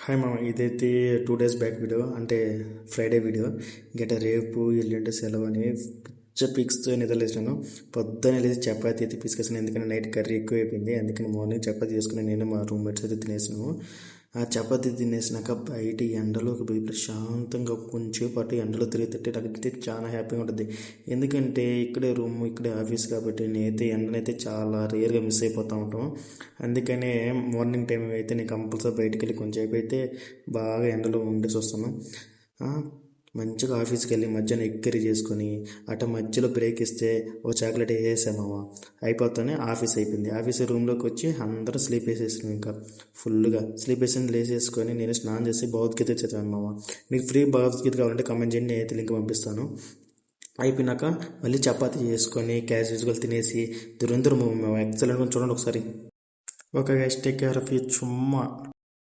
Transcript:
Hi మామ, ఇదైతే 2 days back video, అంటే ఫ్రైడే వీడియో. గట్ట రేపు ఎల్లుండి సెలవు అని పిక్స్తో నిద్రలేసాను. పొద్దున్నే లేచి చపాతీ అయితే పిసికేసాను, ఎందుకంటే నైట్ కర్రీ ఎక్కువ అయిపోయింది. అందుకని మార్నింగ్ చపాతీ చేసుకుని నేను మా రూమ్మేట్స్ అయితే తినేసాను. ఆ చపాతీ తినేసినాక బయట ఎండలోకి పోయి ప్రశాంతంగా కొంచెం పాటు ఎండలో తిరిగితే నాకైతే చాలా హ్యాపీగా ఉంటుంది. ఎందుకంటే ఇక్కడే రూమ్, ఇక్కడే ఆఫీస్ కాబట్టి నేనైతే ఎండనైతే చాలా రేర్గా మిస్ అయిపోతూ ఉంటాం. అందుకనే మార్నింగ్ టైం అయితే నేను కంపల్సరీ బయటికి వెళ్ళి కొంచెంసేపు అయితే బాగా ఎండలో ఉండేసి వస్తాను. మంచిగా ఆఫీస్కి వెళ్ళి మధ్యాహ్నం ఎగ్ కర్రీ చేసుకొని అటు మధ్యలో బ్రేక్ ఇస్తే ఓ చాక్లెట్ వేసేసామమ్మ, అయిపోతానే ఆఫీస్ అయిపోయింది. ఆఫీస్ రూమ్లోకి వచ్చి అందరూ స్లీప్ వేసేసాను. ఇంకా ఫుల్గా స్లీప్ వేసి లేసేసుకొని నేను స్నానం చేసి భగవద్గీత చదివాను మామ. మీకు ఫ్రీ భగవద్గీత కావాలంటే కామెంట్ చేయండి, నేనైతే లింక్ పంపిస్తాను. అయిపోయినాక మళ్ళీ చపాతీ చేసుకొని క్యాష్ యూజువల్ తినేసి దురంధర్ మూవీ ఎక్సలెంట్గా చూడండి ఒకసారి. ఒక guys, take care of you. చుమ్మా.